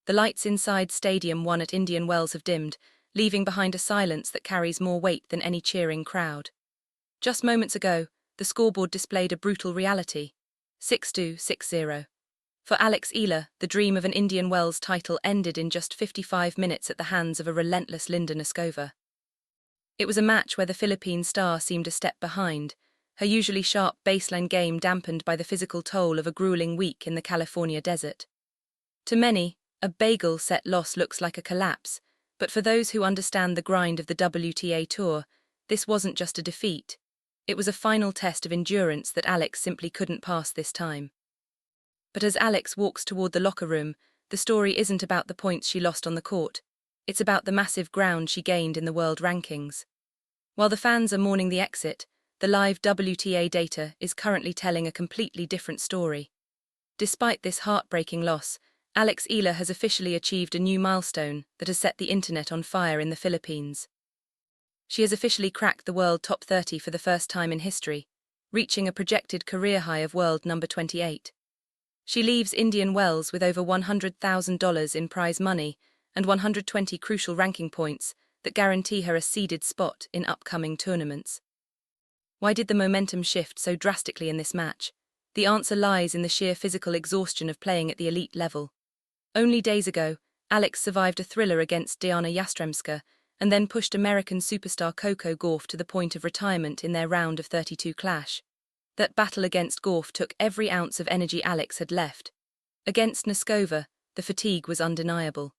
The lights inside Stadium 1 at Indian Wells have dimmed, leaving behind a silence that carries more weight than any cheering crowd. Just moments ago, the scoreboard displayed a brutal reality. 6-2, 6-0. For Alex Eala, the dream of an Indian Wells title ended in just 55 minutes at the hands of a relentless Noskova. It was a match where the Philippine star seemed a step behind, her usually sharp baseline game dampened by the physical toll of a grueling week in the California desert. To many, a bagel-set loss looks like a collapse, but for those who understand the grind of the WTA Tour, this wasn't just a defeat. It was a final test of endurance that Alex simply couldn't pass this time. But as Alex walks toward the locker room, the story isn't about the points she lost on the court. It's about the massive ground she gained in the world rankings. While the fans are mourning the exit, the live WTA data is currently telling a completely different story. Despite this heartbreaking loss, Alex Eala has officially achieved a new milestone that has set the internet on fire in the Philippines. She has officially cracked the world top 30 for the first time in history, reaching a projected career high of world number 28. She leaves Indian Wells with over $100,000 in prize money and 120 crucial ranking points that guarantee her a seeded spot in upcoming tournaments. Why did the momentum shift so drastically in this match? The answer lies in the sheer physical exhaustion of playing at the elite level. Only days ago, Alex survived a thriller against Diana Yastremska and then pushed American superstar Coco Gauff to the point of retirement in their round of 32 clash. That battle against Gauff took every ounce of energy Alex had left. Against Noskova, the fatigue was undeniable.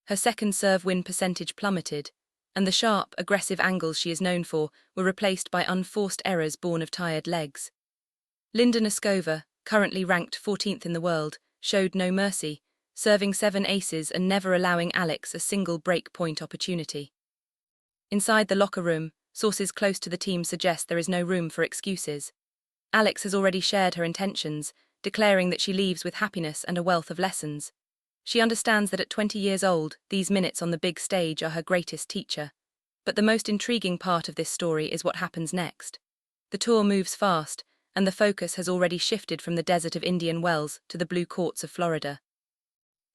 Her second serve win percentage plummeted, and the sharp, aggressive angles she is known for were replaced by unforced errors born of tired legs. Noskova, currently ranked 14th in the world, showed no mercy, serving 7 aces and never allowing Alex a single break-point opportunity. Inside the locker room, sources close to the team suggest there is no room for excuses. Alex has already shared her intentions, declaring that she leaves with happiness and a wealth of lessons. She understands that at 20 years old, these minutes on the big stage are her greatest teacher. But the most intriguing part of this story is what happens next. The tour moves fast, and the focus has already shifted from the desert of Indian Wells to the blue courts of Florida.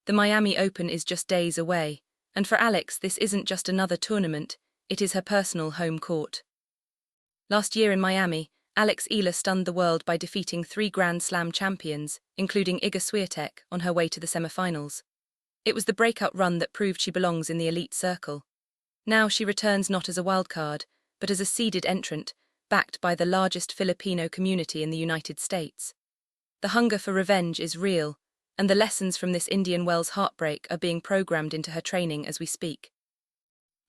The Miami Open is just days away, and for Alex this isn't just another tournament, it is her personal home court. Last year in Miami, Alex Eala stunned the world by defeating 3 Grand Slam champions, including Iga Swiatek, on her way to the semifinals. It was the breakout run that proved she belongs in the elite circle. Now she returns not as a wildcard, but as a seeded entrant, backed by the largest Filipino community in the United States. The hunger for revenge is real, and the lessons from this Indian Wells heartbreak are being programmed into her training as we speak.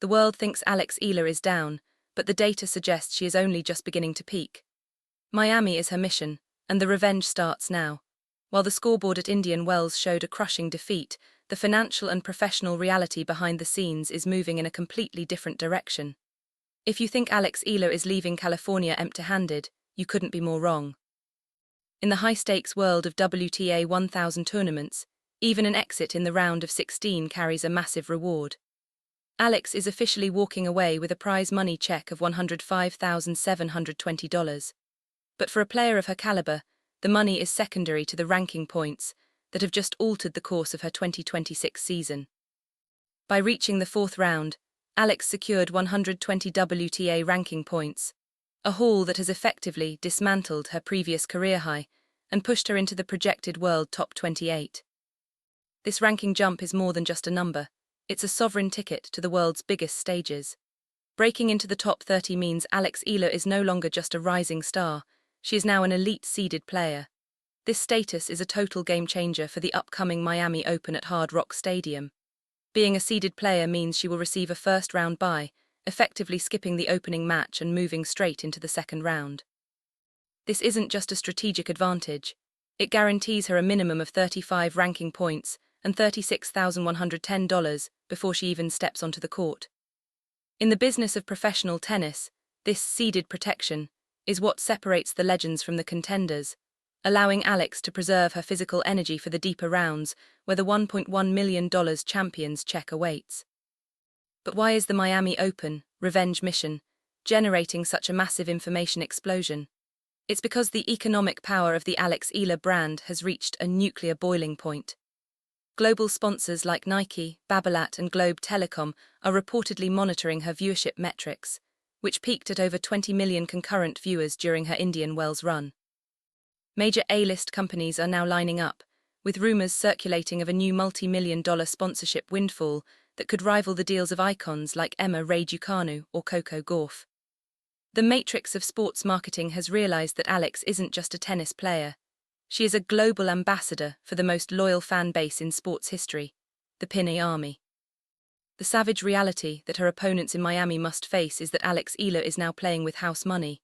The world thinks Alex Eala is down, but the data suggests she is only just beginning to peak. Miami is her mission, and the revenge starts now. While the scoreboard at Indian Wells showed a crushing defeat, the financial and professional reality behind the scenes is moving in a completely different direction. If you think Alex Eala is leaving California empty-handed, you couldn't be more wrong. In the high-stakes world of WTA 1000 tournaments, even an exit in the round of 16 carries a massive reward. Alex is officially walking away with a prize money check of $105,720. But for a player of her caliber, the money is secondary to the ranking points that have just altered the course of her 2026 season. By reaching the 4th round, Alex secured 120 WTA ranking points, a haul that has effectively dismantled her previous career high and pushed her into the projected world top 28. This ranking jump is more than just a number, it's a sovereign ticket to the world's biggest stages. Breaking into the top 30 means Alex Eala is no longer just a rising star, she is now an elite seeded player. This status is a total game changer for the upcoming Miami Open at Hard Rock Stadium. Being a seeded player means she will receive a first-round bye, effectively skipping the opening match and moving straight into the second round. This isn't just a strategic advantage. It guarantees her a minimum of 35 ranking points and $36,110 before she even steps onto the court. In the business of professional tennis, this seeded protection is what separates the legends from the contenders, allowing Alex to preserve her physical energy for the deeper rounds where the $1.1 million champions check awaits. But why is the Miami Open, revenge mission, generating such a massive information explosion? It's because the economic power of the Alex Eala brand has reached a nuclear boiling point. Global sponsors like Nike, Babolat and Globe Telecom are reportedly monitoring her viewership metrics, which peaked at over 20 million concurrent viewers during her Indian Wells run. Major A-list companies are now lining up, with rumors circulating of a new multi-million-dollar sponsorship windfall that could rival the deals of icons like Emma Raducanu or Coco Gauff. The matrix of sports marketing has realized that Alex isn't just a tennis player. She is a global ambassador for the most loyal fan base in sports history, the Pinoy Army. The savage reality that her opponents in Miami must face is that Eala is now playing with house money.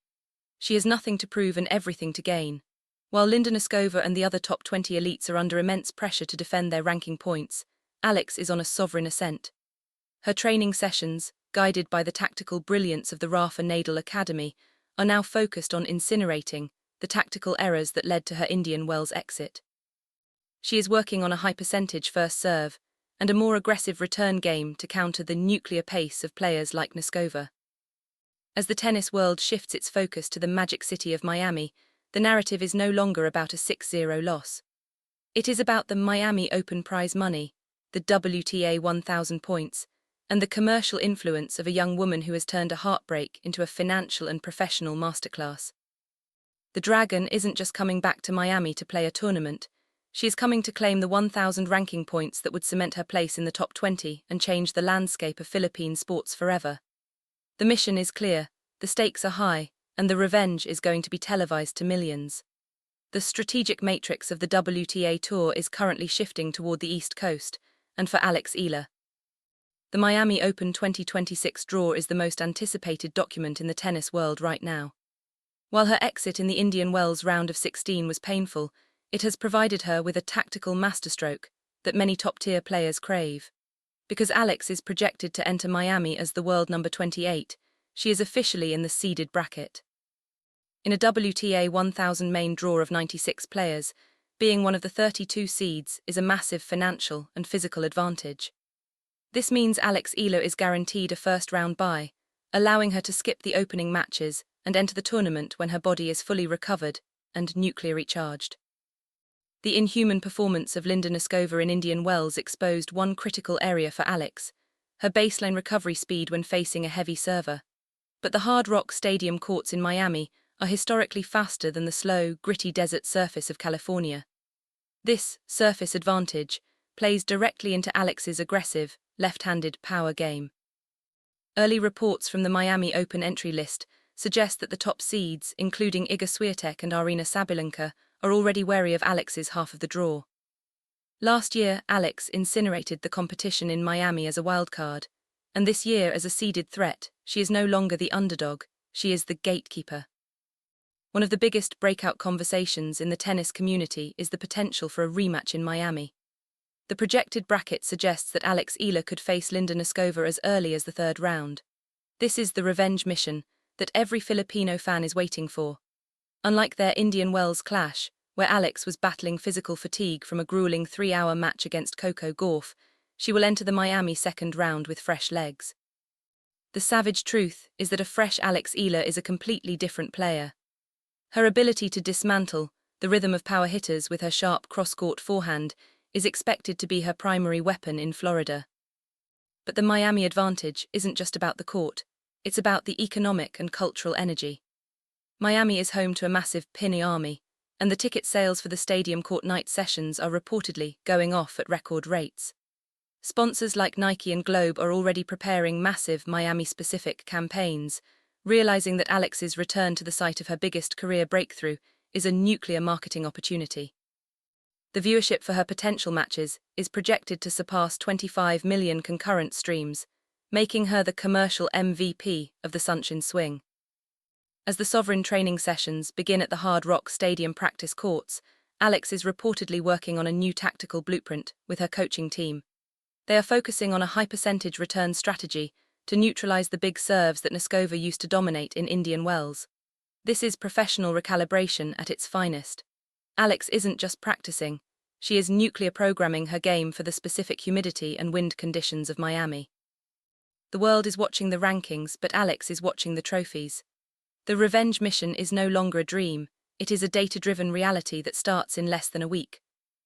She has nothing to prove and everything to gain. While Noskova and the other top 20 elites are under immense pressure to defend their ranking points, Alex is on a sovereign ascent. Her training sessions, guided by the tactical brilliance of the Rafa Nadal Academy, are now focused on incinerating the tactical errors that led to her Indian Wells exit. She is working on a high-percentage first serve and a more aggressive return game to counter the nuclear pace of players like Noskova. As the tennis world shifts its focus to the magic city of Miami, the narrative is no longer about a 6-0 loss. It is about the Miami Open prize money, the WTA 1,000 points, and the commercial influence of a young woman who has turned a heartbreak into a financial and professional masterclass. The Dragon isn't just coming back to Miami to play a tournament. She is coming to claim the 1,000 ranking points that would cement her place in the top 20 and change the landscape of Philippine sports forever. The mission is clear, the stakes are high, and the revenge is going to be televised to millions. The strategic matrix of the WTA Tour is currently shifting toward the East Coast, and for Eala. The Miami Open 2026 draw is the most anticipated document in the tennis world right now. While her exit in the Indian Wells round of 16 was painful, it has provided her with a tactical masterstroke that many top-tier players crave. Because Alex is projected to enter Miami as the world number 28, she is officially in the seeded bracket. In a WTA 1000 main draw of 96 players, being one of the 32 seeds is a massive financial and physical advantage. This means Eala is guaranteed a first-round bye, allowing her to skip the opening matches and enter the tournament when her body is fully recovered and nuclearly charged. The inhuman performance of Noskova in Indian Wells exposed one critical area for Alex, her baseline recovery speed when facing a heavy server. But the Hard Rock Stadium courts in Miami are historically faster than the slow, gritty desert surface of California. This surface advantage plays directly into Alex's aggressive, left-handed power game. Early reports from the Miami Open entry list suggest that the top seeds, including Iga Swiatek and Aryna Sabalenka, are already wary of Alex's half of the draw. Last year, Alex incinerated the competition in Miami as a wildcard, and this year as a seeded threat, she is no longer the underdog, she is the gatekeeper. One of the biggest breakout conversations in the tennis community is the potential for a rematch in Miami. The projected bracket suggests that Eala could face Noskova as early as the third round. This is the revenge mission that every Filipino fan is waiting for. Unlike their Indian Wells clash, where Alex was battling physical fatigue from a grueling 3-hour match against Coco Gauff, she will enter the Miami second round with fresh legs. The savage truth is that a fresh Eala is a completely different player. Her ability to dismantle the rhythm of power hitters with her sharp cross-court forehand is expected to be her primary weapon in Florida. But the Miami advantage isn't just about the court, it's about the economic and cultural energy. Miami is home to a massive Pinoy army, and the ticket sales for the stadium court night sessions are reportedly going off at record rates. Sponsors like Nike and Globe are already preparing massive Miami-specific campaigns, realizing that Alex's return to the site of her biggest career breakthrough is a nuclear marketing opportunity. The viewership for her potential matches is projected to surpass 25 million concurrent streams, making her the commercial MVP of the Sunshine Swing. As the sovereign training sessions begin at the Hard Rock Stadium practice courts, Alex is reportedly working on a new tactical blueprint with her coaching team. They are focusing on a high-percentage return strategy to neutralize the big serves that Noskova used to dominate in Indian Wells. This is professional recalibration at its finest. Alex isn't just practicing, she is nuclear programming her game for the specific humidity and wind conditions of Miami. The world is watching the rankings, but Alex is watching the trophies. The revenge mission is no longer a dream, it is a data-driven reality that starts in less than a week.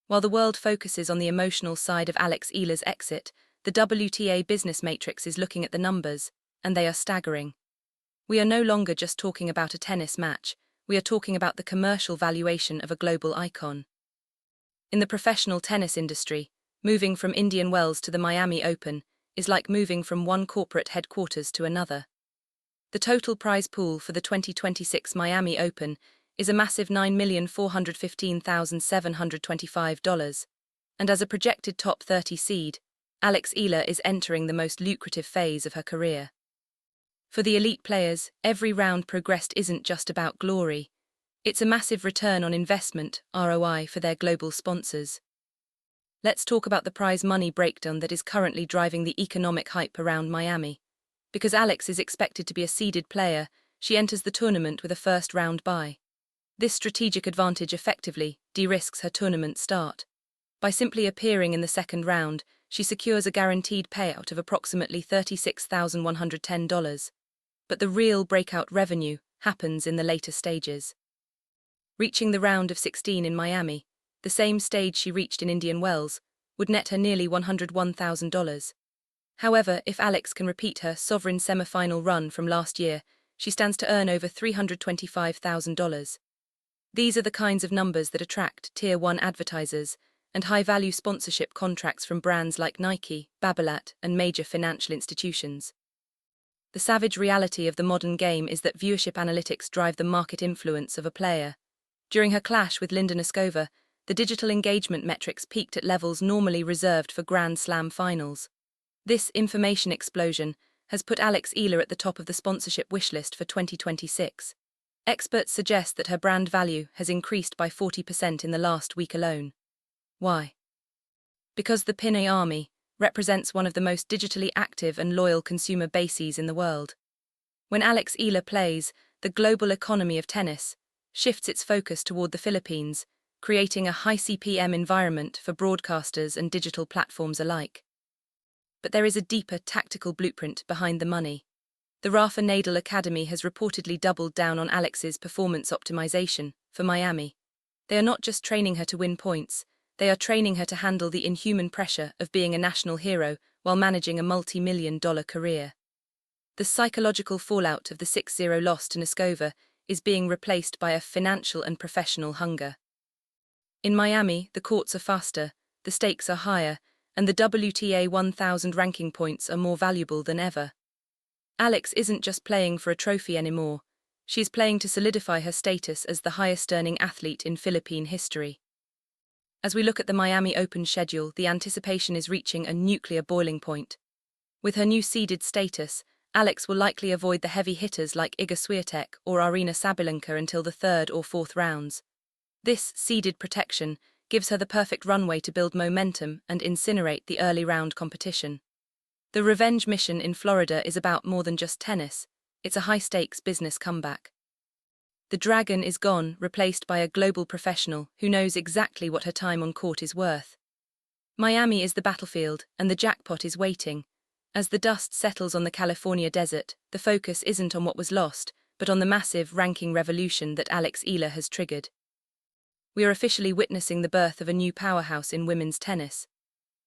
While the world focuses on the emotional side of Alex Eala's exit, the WTA business matrix is looking at the numbers, and they are staggering. We are no longer just talking about a tennis match, we are talking about the commercial valuation of a global icon. In the professional tennis industry, moving from Indian Wells to the Miami Open is like moving from one corporate headquarters to another. The total prize pool for the 2026 Miami Open is a massive $9,415,725, and as a projected top 30 seed, Alex Eala is entering the most lucrative phase of her career. For the elite players, every round progressed isn't just about glory. It's a massive return on investment, ROI, for their global sponsors. Let's talk about the prize money breakdown that is currently driving the economic hype around Miami. Because Alex is expected to be a seeded player, she enters the tournament with a first-round bye. This strategic advantage effectively de-risks her tournament start. By simply appearing in the second round, she secures a guaranteed payout of approximately $36,110. But the real breakout revenue happens in the later stages. Reaching the round of 16 in Miami, the same stage she reached in Indian Wells, would net her nearly $101,000. However, if Alex can repeat her sovereign semi-final run from last year, she stands to earn over $325,000. These are the kinds of numbers that attract Tier 1 advertisers and high-value sponsorship contracts from brands like Nike, Babolat, and major financial institutions. The savage reality of the modern game is that viewership analytics drive the market influence of a player. During her clash with Noskova, the digital engagement metrics peaked at levels normally reserved for Grand Slam finals. This information explosion has put Alex Eala at the top of the sponsorship wishlist for 2026. Experts suggest that her brand value has increased by 40% in the last week alone. Why? Because the Pinoy Army represents one of the most digitally active and loyal consumer bases in the world. When Alex Eala plays, the global economy of tennis shifts its focus toward the Philippines, creating a high CPM environment for broadcasters and digital platforms alike. But there is a deeper tactical blueprint behind the money. The Rafa Nadal Academy has reportedly doubled down on Alex's performance optimization for Miami. They are not just training her to win points, they are training her to handle the inhuman pressure of being a national hero while managing a multi-million-dollar career. The psychological fallout of the 6-0 loss to Noskova is being replaced by a financial and professional hunger. In Miami, the courts are faster, the stakes are higher, and the WTA 1000 ranking points are more valuable than ever. Alex isn't just playing for a trophy anymore, she's playing to solidify her status as the highest-earning athlete in Philippine history. As we look at the Miami Open schedule, the anticipation is reaching a nuclear boiling point. With her new seeded status, Alex will likely avoid the heavy hitters like Iga Swiatek or Aryna Sabalenka until the third or fourth rounds. This seeded protection gives her the perfect runway to build momentum and incinerate the early round competition. The revenge mission in Florida is about more than just tennis, it's a high-stakes business comeback. The Dragon is gone, replaced by a global professional who knows exactly what her time on court is worth. Miami is the battlefield, and the jackpot is waiting. As the dust settles on the California desert, the focus isn't on what was lost, but on the massive ranking revolution that Alex Eala has triggered. We are officially witnessing the birth of a new powerhouse in women's tennis.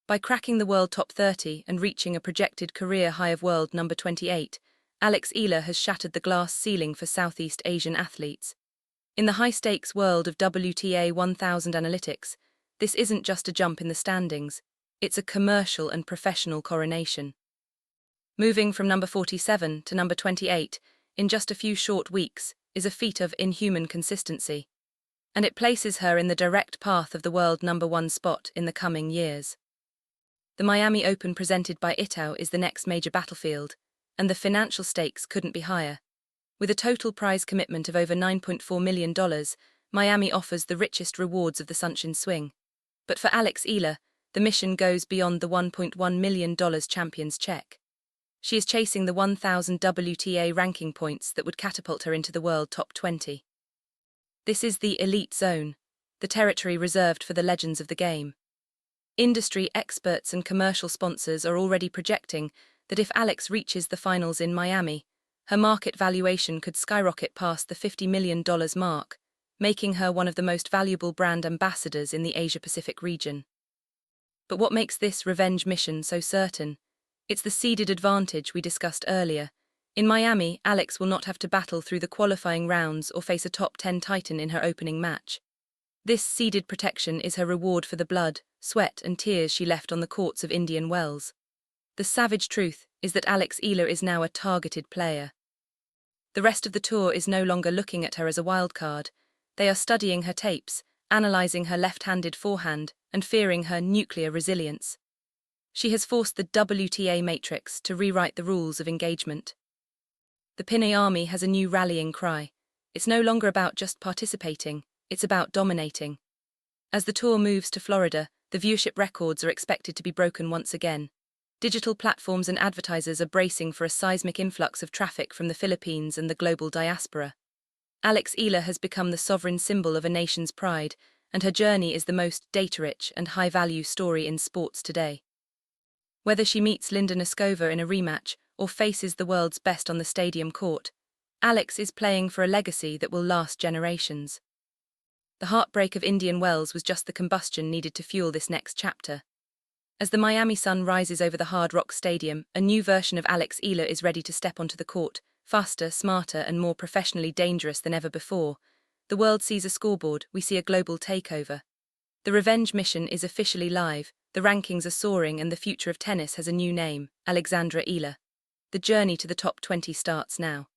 By cracking the world top 30 and reaching a projected career high of world number 28, Alex Eala has shattered the glass ceiling for Southeast Asian athletes. In the high-stakes world of WTA 1000 analytics, this isn't just a jump in the standings, it's a commercial and professional coronation. Moving from number 47 to number 28 in just a few short weeks is a feat of inhuman consistency, and it places her in the direct path of the world number 1 spot in the coming years. The Miami Open presented by Itaú is the next major battlefield, and the financial stakes couldn't be higher. With a total prize commitment of over $9.4 million, Miami offers the richest rewards of the Sunshine Swing. But for Alex Eala, the mission goes beyond the $1.1 million champion's check. She is chasing the 1,000 WTA ranking points that would catapult her into the world top 20. This is the elite zone, the territory reserved for the legends of the game. Industry experts and commercial sponsors are already projecting that if Alex reaches the finals in Miami, her market valuation could skyrocket past the $50 million mark, making her one of the most valuable brand ambassadors in the Asia-Pacific region. But what makes this revenge mission so certain? It's the seeded advantage we discussed earlier. In Miami, Alex will not have to battle through the qualifying rounds or face a top 10 titan in her opening match. This seeded protection is her reward for the blood, sweat and tears she left on the courts of Indian Wells. The savage truth is that Eala is now a targeted player. The rest of the tour is no longer looking at her as a wildcard. They are studying her tapes, analysing her left-handed forehand, and fearing her nuclear resilience. She has forced the WTA matrix to rewrite the rules of engagement. The Pinoy army has a new rallying cry. It's no longer about just participating, it's about dominating. As the tour moves to Florida, the viewership records are expected to be broken once again. Digital platforms and advertisers are bracing for a seismic influx of traffic from the Philippines and the global diaspora. Eala has become the sovereign symbol of a nation's pride, and her journey is the most data-rich and high-value story in sports today. Whether she meets Linda Noskova in a rematch or faces the world's best on the stadium court, Alex is playing for a legacy that will last generations. The heartbreak of Indian Wells was just the combustion needed to fuel this next chapter. As the Miami sun rises over the Hard Rock Stadium, a new version of Eala is ready to step onto the court, faster, smarter, and more professionally dangerous than ever before. The world sees a scoreboard, we see a global takeover. The revenge mission is officially live, the rankings are soaring, and the future of tennis has a new name, Alexandra Eala. The journey to the top 20 starts now.